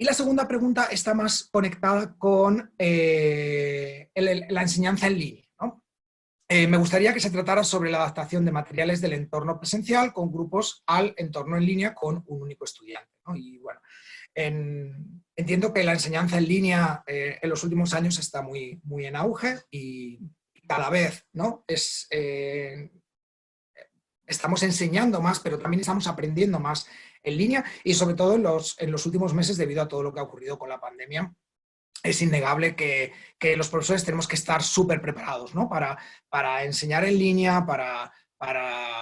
Y la segunda pregunta está más conectada con la enseñanza en línea, ¿no? Me gustaría que se tratara sobre la adaptación de materiales del entorno presencial con grupos al entorno en línea con un único estudiante, ¿no? Y bueno, entiendo que la enseñanza en línea en los últimos años está muy, muy en auge y cada vez, ¿no? Estamos enseñando más, pero también estamos aprendiendo más en línea y sobre todo en los últimos meses debido a todo lo que ha ocurrido con la pandemia. Es innegable que los profesores tenemos que estar súper preparados, ¿no? Para enseñar en línea, para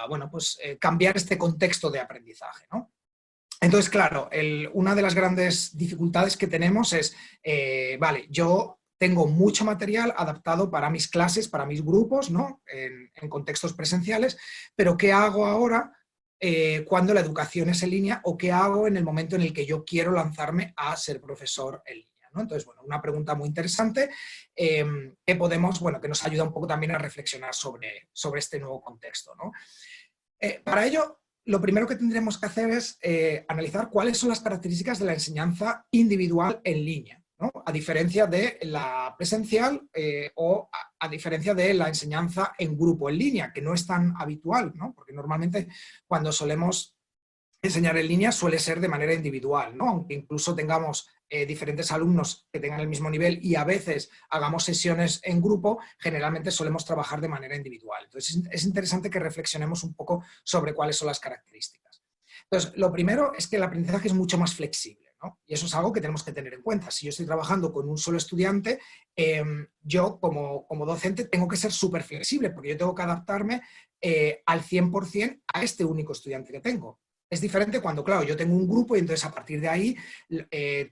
bueno, pues, cambiar este contexto de aprendizaje, ¿no? Entonces, claro, una de las grandes dificultades que tenemos es, vale, yo tengo mucho material adaptado para mis clases, para mis grupos, ¿no? En contextos presenciales, pero ¿qué hago ahora cuando la educación es en línea o qué hago en el momento en el que yo quiero lanzarme a ser profesor en línea, ¿no? Entonces, bueno, una pregunta muy interesante que podemos, bueno, que nos ayuda un poco también a reflexionar sobre este nuevo contexto, ¿no? Para ello, lo primero que tendremos que hacer es analizar cuáles son las características de la enseñanza individual en línea, ¿no? A diferencia de la presencial o a diferencia de la enseñanza en grupo en línea, que no es tan habitual, ¿no? Porque normalmente cuando solemos enseñar en línea suele ser de manera individual, ¿no? Aunque incluso tengamos diferentes alumnos que tengan el mismo nivel y a veces hagamos sesiones en grupo, generalmente solemos trabajar de manera individual. Entonces es interesante que reflexionemos un poco sobre cuáles son las características. Entonces, lo primero es que el aprendizaje es mucho más flexible, ¿no? Y eso es algo que tenemos que tener en cuenta. Si yo estoy trabajando con un solo estudiante, yo como docente tengo que ser súper flexible porque yo tengo que adaptarme al 100% a este único estudiante que tengo. Es diferente cuando, claro, yo tengo un grupo y entonces a partir de ahí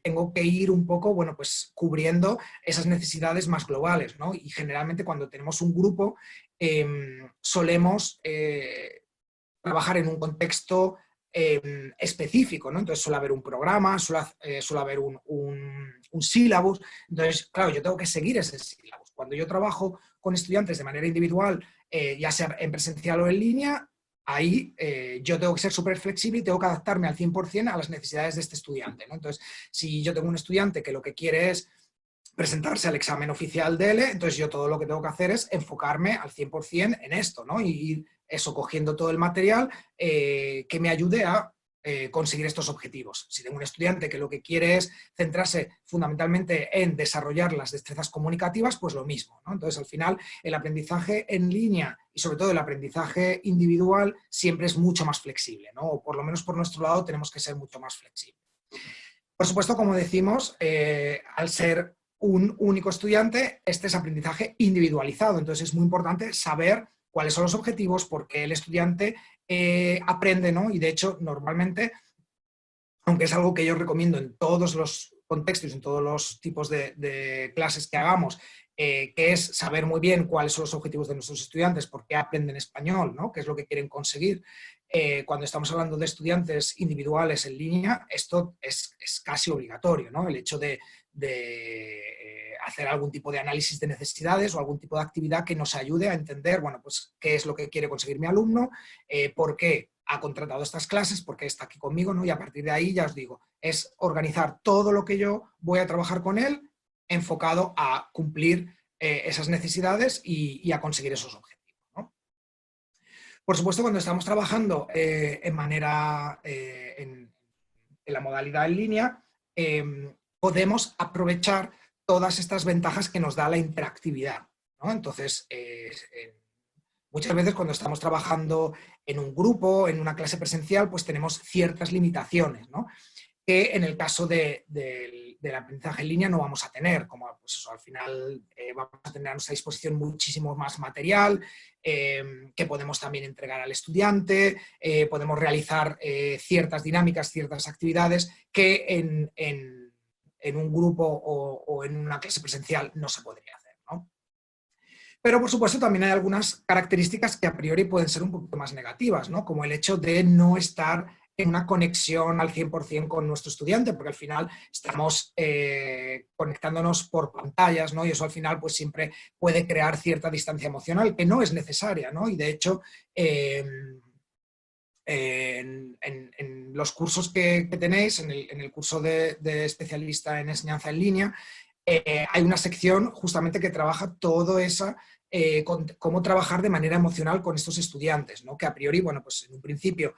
tengo que ir un poco, bueno, pues cubriendo esas necesidades más globales, ¿no? Y generalmente cuando tenemos un grupo solemos trabajar en un contexto específico, ¿no? Entonces suele haber un programa, suele haber un sílabus, entonces, claro, yo tengo que seguir ese sílabus. Cuando yo trabajo con estudiantes de manera individual, ya sea en presencial o en línea, ahí yo tengo que ser súper flexible y tengo que adaptarme al 100% a las necesidades de este estudiante, ¿no? Entonces, si yo tengo un estudiante que lo que quiere es presentarse al examen oficial de ELE, entonces yo todo lo que tengo que hacer es enfocarme al 100% en esto, ¿no? Y ir eso, cogiendo todo el material que me ayude a conseguir estos objetivos. Si tengo un estudiante que lo que quiere es centrarse fundamentalmente en desarrollar las destrezas comunicativas, pues lo mismo, ¿no? Entonces, al final, el aprendizaje en línea y sobre todo el aprendizaje individual siempre es mucho más flexible, ¿no? O por lo menos por nuestro lado tenemos que ser mucho más flexibles. Por supuesto, como decimos, al ser un único estudiante, este es aprendizaje individualizado, entonces es muy importante saber cuáles son los objetivos, por qué el estudiante aprende, ¿no? Y de hecho, normalmente, aunque es algo que yo recomiendo en todos los contextos, en todos los tipos de clases que hagamos, que es saber muy bien cuáles son los objetivos de nuestros estudiantes, por qué aprenden español, ¿no? Qué es lo que quieren conseguir. Cuando estamos hablando de estudiantes individuales en línea, esto es casi obligatorio, ¿no? El hecho de hacer algún tipo de análisis de necesidades o algún tipo de actividad que nos ayude a entender, bueno, pues qué es lo que quiere conseguir mi alumno, por qué ha contratado estas clases, por qué está aquí conmigo, ¿no? Y a partir de ahí, ya os digo, es organizar todo lo que yo voy a trabajar con él enfocado a cumplir esas necesidades y a conseguir esos objetivos, ¿no? Por supuesto, cuando estamos trabajando en la modalidad en línea, podemos aprovechar todas estas ventajas que nos da la interactividad, ¿no? Entonces, muchas veces cuando estamos trabajando en un grupo, en una clase presencial, pues tenemos ciertas limitaciones, ¿no? Que en el caso del aprendizaje en línea no vamos a tener, como pues eso, al final vamos a tener a nuestra disposición muchísimo más material que podemos también entregar al estudiante, podemos realizar ciertas dinámicas, ciertas actividades que en un grupo o en una clase presencial no se podría hacer, ¿no? Pero, por supuesto, también hay algunas características que a priori pueden ser un poquito más negativas, ¿no? Como el hecho de no estar en una conexión al 100% con nuestro estudiante, porque al final estamos conectándonos por pantallas, ¿no? Y eso al final pues siempre puede crear cierta distancia emocional que no es necesaria, ¿no? Y de hecho en los cursos que tenéis, en el curso de especialista en enseñanza en línea, hay una sección justamente que trabaja todo esa, cómo trabajar de manera emocional con estos estudiantes, ¿no? Que a priori, bueno, pues en un principio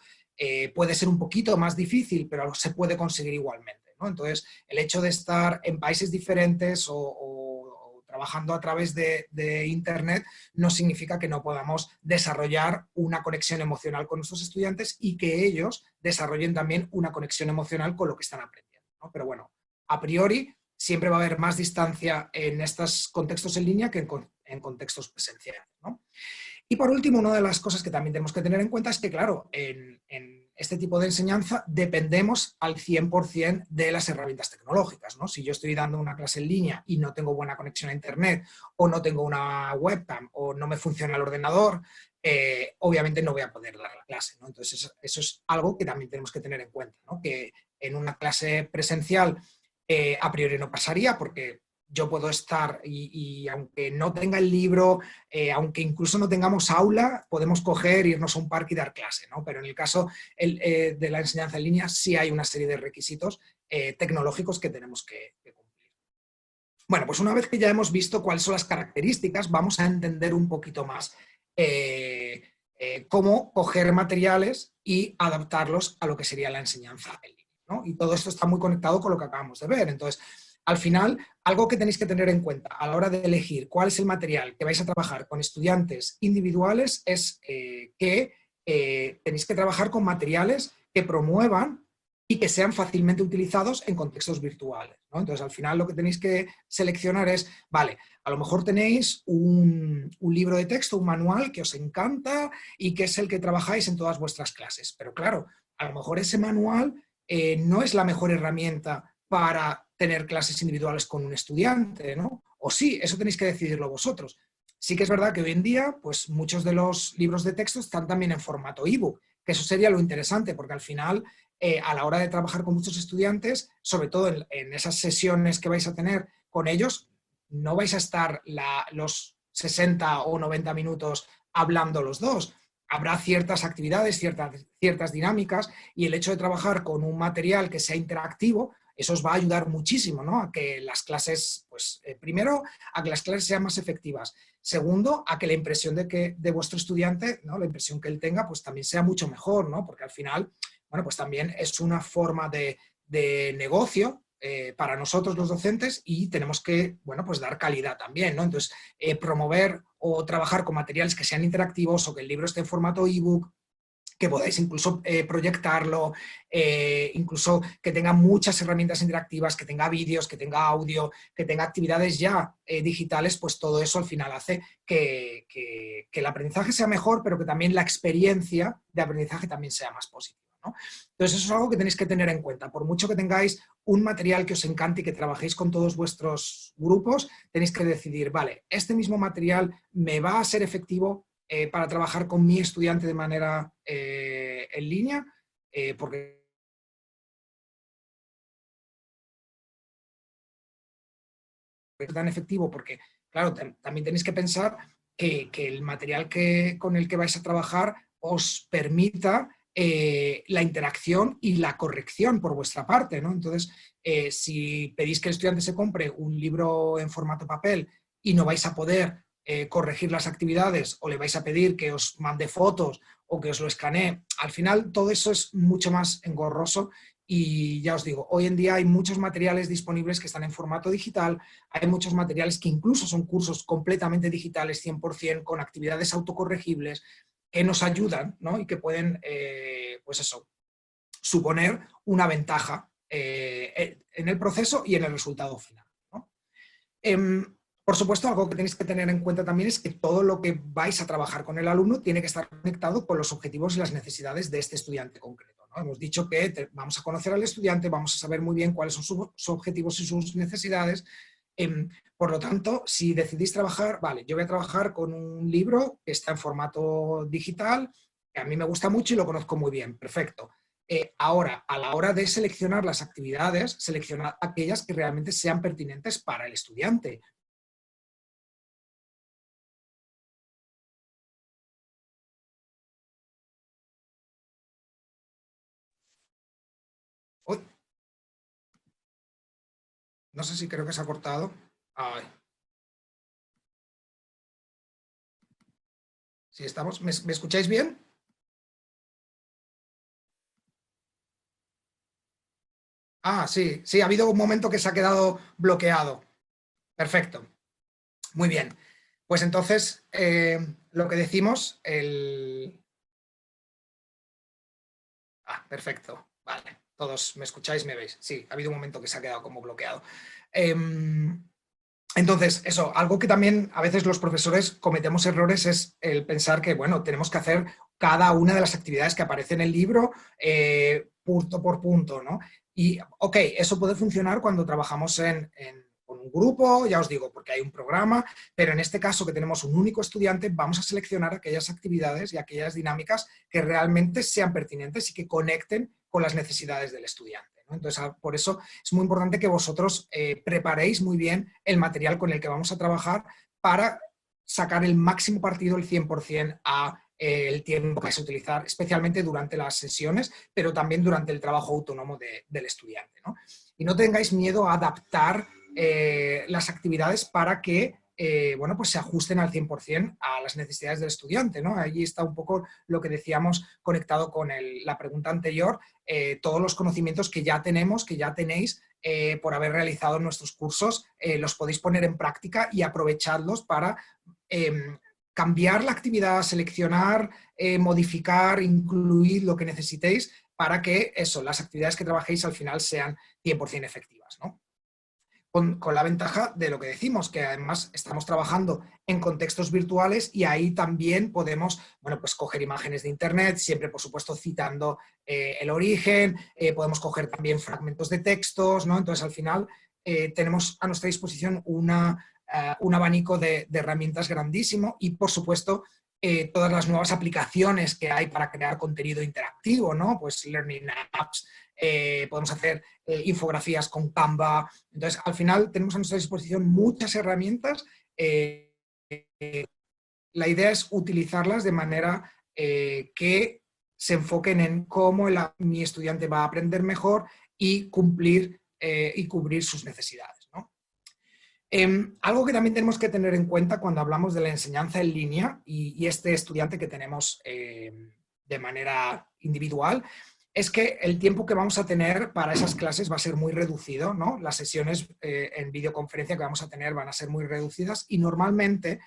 puede ser un poquito más difícil, pero se puede conseguir igualmente, ¿no? Entonces, el hecho de estar en países diferentes o trabajando a través de Internet no significa que no podamos desarrollar una conexión emocional con nuestros estudiantes y que ellos desarrollen también una conexión emocional con lo que están aprendiendo, ¿no? Pero bueno, a priori siempre va a haber más distancia en estos contextos en línea que en contextos presenciales, ¿no? Y por último, una de las cosas que también tenemos que tener en cuenta es que, claro, en este tipo de enseñanza dependemos al 100% de las herramientas tecnológicas, ¿no? Si yo estoy dando una clase en línea y no tengo buena conexión a Internet o no tengo una webcam o no me funciona el ordenador, obviamente no voy a poder dar la clase, ¿no? Entonces eso es algo que también tenemos que tener en cuenta, ¿no? Que en una clase presencial a priori no pasaría porque yo puedo estar y aunque no tenga el libro, aunque incluso no tengamos aula, podemos coger, irnos a un parque y dar clase, ¿no? Pero en el caso de la enseñanza en línea sí hay una serie de requisitos tecnológicos que tenemos que cumplir. Bueno, pues una vez que ya hemos visto cuáles son las características, vamos a entender un poquito más cómo coger materiales y adaptarlos a lo que sería la enseñanza en línea, ¿no? Y todo esto está muy conectado con lo que acabamos de ver. Entonces, al final, algo que tenéis que tener en cuenta a la hora de elegir cuál es el material que vais a trabajar con estudiantes individuales es que tenéis que trabajar con materiales que promuevan y que sean fácilmente utilizados en contextos virtuales, ¿no? Entonces, al final lo que tenéis que seleccionar es, vale, a lo mejor tenéis un libro de texto, un manual que os encanta y que es el que trabajáis en todas vuestras clases, pero claro, a lo mejor ese manual no es la mejor herramienta para tener clases individuales con un estudiante, ¿no? O sí, eso tenéis que decidirlo vosotros. Sí que es verdad que hoy en día, pues muchos de los libros de texto están también en formato ebook, que eso sería lo interesante, porque al final, a la hora de trabajar con muchos estudiantes, sobre todo en esas sesiones que vais a tener con ellos, no vais a estar los 60 o 90 minutos hablando los dos. Habrá ciertas actividades, ciertas dinámicas, y el hecho de trabajar con un material que sea interactivo, eso os va a ayudar muchísimo, ¿no? A que las clases, pues, primero, a que las clases sean más efectivas. Segundo, a que la impresión de vuestro estudiante, ¿no? La impresión que él tenga, pues también sea mucho mejor, ¿no? Porque al final, bueno, pues también es una forma de negocio para nosotros los docentes y tenemos que, bueno, pues dar calidad también, ¿no? Entonces, promover o trabajar con materiales que sean interactivos o que el libro esté en formato ebook, que podáis incluso proyectarlo, incluso que tenga muchas herramientas interactivas, que tenga vídeos, que tenga audio, que tenga actividades ya digitales, pues todo eso al final hace que el aprendizaje sea mejor, pero que también la experiencia de aprendizaje también sea más positiva, ¿no? Entonces eso es algo que tenéis que tener en cuenta. Por mucho que tengáis un material que os encante y que trabajéis con todos vuestros grupos, tenéis que decidir, vale, este mismo material me va a ser efectivo para trabajar con mi estudiante de manera en línea, porque es tan efectivo, porque, claro, también tenéis que pensar que el material con el que vais a trabajar os permita la interacción y la corrección por vuestra parte, ¿no? Entonces, si pedís que el estudiante se compre un libro en formato papel y no vais a poder corregir las actividades o le vais a pedir que os mande fotos o que os lo escanee, al final todo eso es mucho más engorroso y ya os digo, hoy en día hay muchos materiales disponibles que están en formato digital, hay muchos materiales que incluso son cursos completamente digitales, 100%, con actividades autocorregibles, que nos ayudan, ¿no? Y que pueden, pues eso, suponer una ventaja en el proceso y en el resultado final, ¿no? Por supuesto, algo que tenéis que tener en cuenta también es que todo lo que vais a trabajar con el alumno tiene que estar conectado con los objetivos y las necesidades de este estudiante concreto, ¿no? Hemos dicho que vamos a conocer al estudiante, vamos a saber muy bien cuáles son sus objetivos y sus necesidades. Por lo tanto, si decidís trabajar, vale, yo voy a trabajar con un libro que está en formato digital, que a mí me gusta mucho y lo conozco muy bien, perfecto. Ahora, a la hora de seleccionar las actividades, seleccionad aquellas que realmente sean pertinentes para el estudiante. No sé si creo que se ha cortado. Ay. Si estamos, ¿me escucháis bien? Ah, sí, sí, ha habido un momento que se ha quedado bloqueado. Perfecto, muy bien. Pues entonces, lo que decimos, perfecto, vale. Todos me escucháis, me veis. Sí, ha habido un momento que se ha quedado como bloqueado. Em, Entonces, eso, algo que también a veces los profesores cometemos errores es el pensar que, bueno, tenemos que hacer cada una de las actividades que aparece en el libro punto por punto, ¿no? Y, ok, eso puede funcionar cuando trabajamos con un grupo, ya os digo, porque hay un programa, pero en este caso que tenemos un único estudiante, vamos a seleccionar aquellas actividades y aquellas dinámicas que realmente sean pertinentes y que conecten con las necesidades del estudiante, ¿no? Entonces, por eso es muy importante que vosotros preparéis muy bien el material con el que vamos a trabajar para sacar el máximo partido, el 100% a el tiempo que vais a utilizar, especialmente durante las sesiones, pero también durante el trabajo autónomo del estudiante, ¿no? Y no tengáis miedo a adaptar las actividades para que bueno, pues se ajusten al 100% a las necesidades del estudiante, ¿no? Allí está un poco lo que decíamos conectado con la pregunta anterior, todos los conocimientos que ya tenemos, que ya tenéis por haber realizado nuestros cursos, los podéis poner en práctica y aprovecharlos para cambiar la actividad, seleccionar, modificar, incluir lo que necesitéis para que eso, las actividades que trabajéis al final sean 100% efectivas, ¿no? Con la ventaja de lo que decimos, que además estamos trabajando en contextos virtuales y ahí también podemos, bueno, pues coger imágenes de internet, siempre por supuesto citando el origen, podemos coger también fragmentos de textos, ¿no? Entonces al final tenemos a nuestra disposición un abanico de herramientas grandísimo y por supuesto todas las nuevas aplicaciones que hay para crear contenido interactivo, ¿no? Pues Learning Apps, podemos hacer infografías con Canva. Entonces, al final tenemos a nuestra disposición muchas herramientas. La idea es utilizarlas de manera que se enfoquen en cómo mi estudiante va a aprender mejor y cumplir y cubrir sus necesidades, ¿no? Algo que también tenemos que tener en cuenta cuando hablamos de la enseñanza en línea y este estudiante que tenemos de manera individual es que el tiempo que vamos a tener para esas clases va a ser muy reducido, ¿no? Las sesiones en videoconferencia que vamos a tener van a ser muy reducidas y normalmente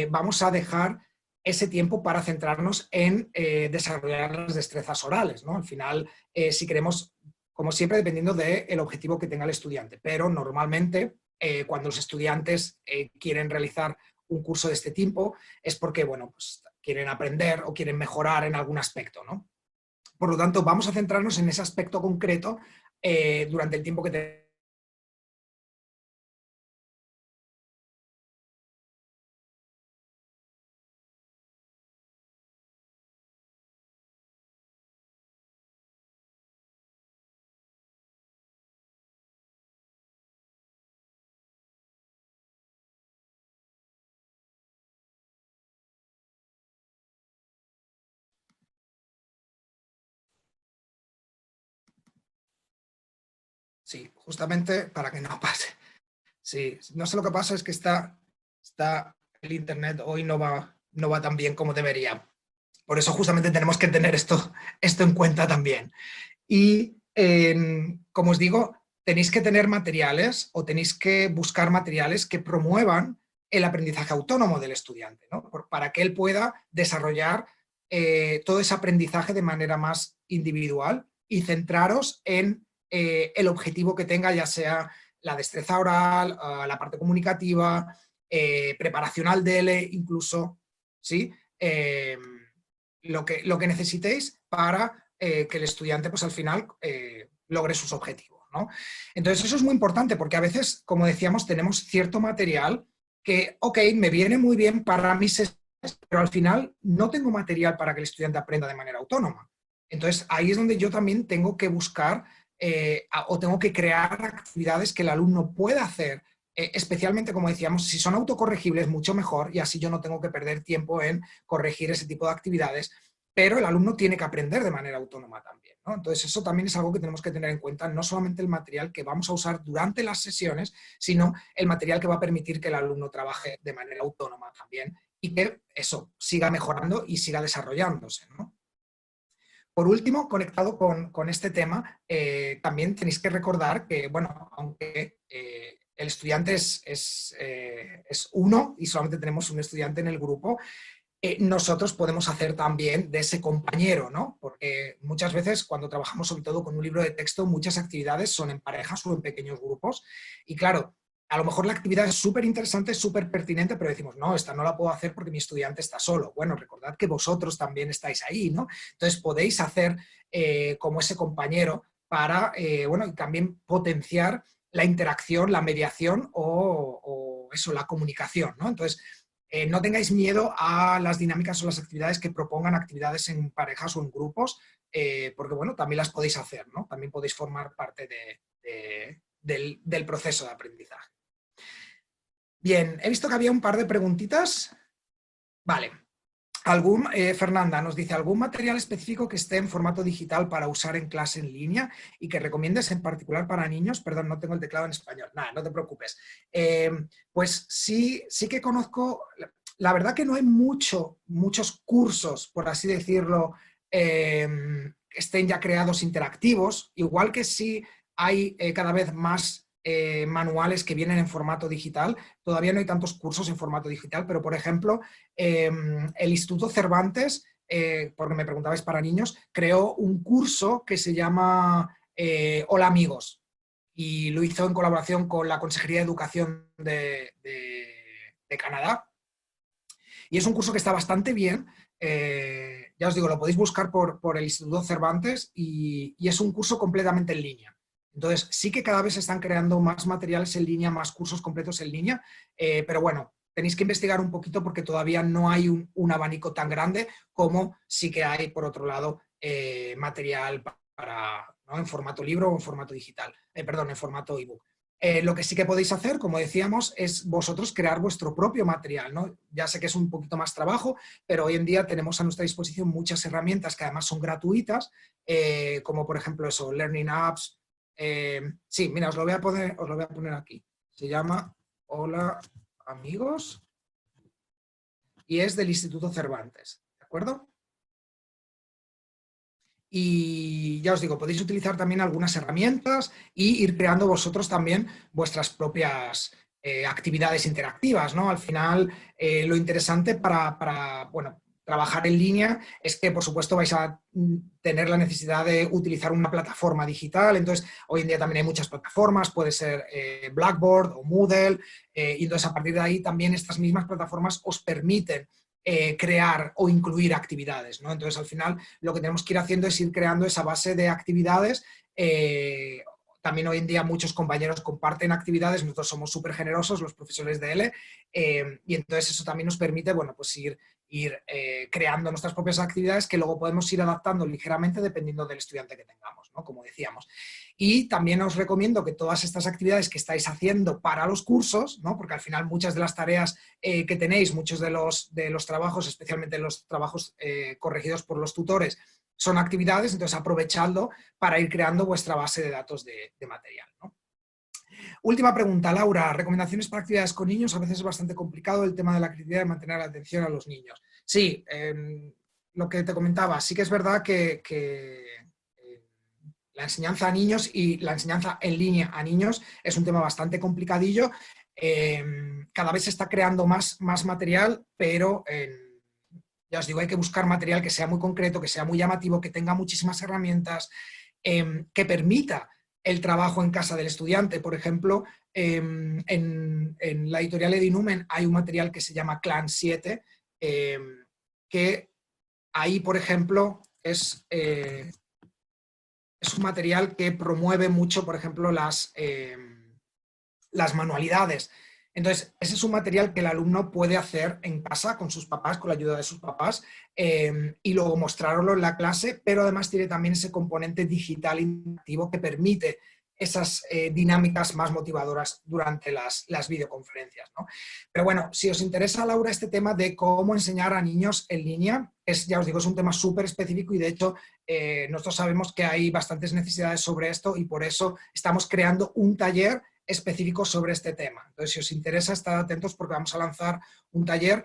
vamos a dejar ese tiempo para centrarnos en desarrollar las destrezas orales, ¿no? Al final, si queremos, como siempre, dependiendo del objetivo que tenga el estudiante, pero normalmente cuando los estudiantes quieren realizar un curso de este tipo es porque, bueno, pues quieren aprender o quieren mejorar en algún aspecto, ¿no? Por lo tanto, vamos a centrarnos en ese aspecto concreto durante el tiempo que tenemos. Sí, justamente para que no pase. Sí, no sé lo que pasa, es que está el internet hoy no va tan bien como debería. Por eso justamente tenemos que tener esto en cuenta también. Y como os digo, tenéis que tener materiales o tenéis que buscar materiales que promuevan el aprendizaje autónomo del estudiante, ¿no? Para que él pueda desarrollar todo ese aprendizaje de manera más individual y centraros en el objetivo que tenga, ya sea la destreza oral, la parte comunicativa, preparación al DL incluso, ¿sí? Lo que necesitéis para que el estudiante pues al final logre sus objetivos, ¿no? Entonces eso es muy importante porque a veces, como decíamos, tenemos cierto material que, ok, me viene muy bien para mis sesiones, pero al final no tengo material para que el estudiante aprenda de manera autónoma. Entonces ahí es donde yo también tengo que buscar o tengo que crear actividades que el alumno pueda hacer, especialmente, como decíamos, si son autocorregibles, mucho mejor, y así yo no tengo que perder tiempo en corregir ese tipo de actividades, pero el alumno tiene que aprender de manera autónoma también, ¿no? Entonces eso también es algo que tenemos que tener en cuenta, no solamente el material que vamos a usar durante las sesiones, sino el material que va a permitir que el alumno trabaje de manera autónoma también y que eso siga mejorando y siga desarrollándose, ¿no? Por último, conectado con este tema, también tenéis que recordar que, bueno, aunque el estudiante es uno y solamente tenemos un estudiante en el grupo, nosotros podemos hacer también de ese compañero, ¿no? Porque muchas veces cuando trabajamos sobre todo con un libro de texto, muchas actividades son en parejas o en pequeños grupos y claro, a lo mejor la actividad es súper interesante, súper pertinente, pero decimos, no, esta no la puedo hacer porque mi estudiante está solo. Bueno, recordad que vosotros también estáis ahí, ¿no? Entonces podéis hacer como ese compañero para, bueno, y también potenciar la interacción, la mediación o eso, la comunicación, ¿no? Entonces, no tengáis miedo a las dinámicas o las actividades que propongan actividades en parejas o en grupos, porque bueno, también las podéis hacer, ¿no? También podéis formar parte del proceso de aprendizaje. Bien, he visto que había un par de preguntitas. Vale. Fernanda nos dice, ¿algún material específico que esté en formato digital para usar en clase en línea y que recomiendes en particular para niños? Perdón, no tengo el teclado en español. Nada, no te preocupes. Pues sí que conozco, la verdad que no hay muchos cursos, por así decirlo, que estén ya creados interactivos, igual que sí hay cada vez más manuales que vienen en formato digital. Todavía no hay tantos cursos en formato digital, pero por ejemplo, el Instituto Cervantes, porque me preguntabais para niños, creó un curso que se llama Hola Amigos y lo hizo en colaboración con la Consejería de Educación de Canadá. Y es un curso que está bastante bien. Ya os digo, lo podéis buscar por el Instituto Cervantes y es un curso completamente en línea. Entonces, sí que cada vez se están creando más materiales en línea, más cursos completos en línea, pero bueno, tenéis que investigar un poquito porque todavía no hay un abanico tan grande como sí que hay, por otro lado, material para, ¿no? En formato libro o en formato digital, perdón, en formato ebook. Lo que sí que podéis hacer, como decíamos, es vosotros crear vuestro propio material, ¿no? Ya sé que es un poquito más trabajo, pero hoy en día tenemos a nuestra disposición muchas herramientas que además son gratuitas, como por ejemplo eso, Learning Apps. Sí, mira, os lo voy a poner aquí. Se llama Hola Amigos y es del Instituto Cervantes, ¿de acuerdo? Y ya os digo, podéis utilizar también algunas herramientas y ir creando vosotros también vuestras propias actividades interactivas, ¿no? Al final, lo interesante para bueno, trabajar en línea es que, por supuesto, vais a tener la necesidad de utilizar una plataforma digital. Entonces, hoy en día también hay muchas plataformas, puede ser Blackboard o Moodle, y entonces a partir de ahí también estas mismas plataformas os permiten crear o incluir actividades, ¿no? Entonces, al final, lo que tenemos que ir haciendo es ir creando esa base de actividades. También hoy en día muchos compañeros comparten actividades, nosotros somos súper generosos, los profesores de L, y entonces eso también nos permite, bueno, pues ir creando nuestras propias actividades que luego podemos ir adaptando ligeramente dependiendo del estudiante que tengamos, ¿no? Como decíamos. Y también os recomiendo que todas estas actividades que estáis haciendo para los cursos, ¿no? Porque al final muchas de las tareas que tenéis, muchos de los trabajos, especialmente los trabajos corregidos por los tutores, son actividades, entonces aprovechadlo para ir creando vuestra base de datos de material, ¿no? Última pregunta, Laura. Recomendaciones para actividades con niños. A veces es bastante complicado el tema de la creatividad y mantener la atención a los niños. Sí, lo que te comentaba, sí que es verdad que la enseñanza a niños y la enseñanza en línea a niños es un tema bastante complicadillo. Cada vez se está creando más material, pero ya os digo, hay que buscar material que sea muy concreto, que sea muy llamativo, que tenga muchísimas herramientas, que permita el trabajo en casa del estudiante. Por ejemplo, en la editorial Edinumen hay un material que se llama Clan 7, que ahí, por ejemplo, es un material que promueve mucho, por ejemplo, las manualidades. Entonces, ese es un material que el alumno puede hacer en casa con sus papás, con la ayuda de sus papás, y luego mostrarlo en la clase, pero además tiene también ese componente digital interactivo que permite esas dinámicas más motivadoras durante las videoconferencias, ¿no? Pero bueno, si os interesa, Laura, este tema de cómo enseñar a niños en línea, ya os digo, es un tema súper específico y de hecho nosotros sabemos que hay bastantes necesidades sobre esto y por eso estamos creando un taller específico sobre este tema. Entonces, si os interesa, estad atentos porque vamos a lanzar un taller,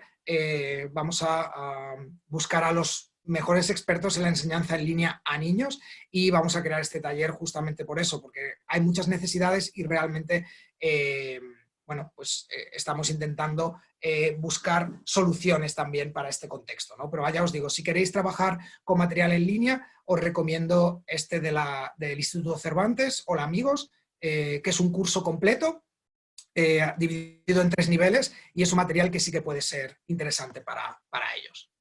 vamos a buscar a los mejores expertos en la enseñanza en línea a niños y vamos a crear este taller justamente por eso, porque hay muchas necesidades y realmente bueno, pues estamos intentando buscar soluciones también para este contexto, ¿no? Pero ya os digo, si queréis trabajar con material en línea, os recomiendo este del Instituto Cervantes, Hola Amigos, que es un curso completo, dividido en 3 niveles y es un material que sí que puede ser interesante para ellos.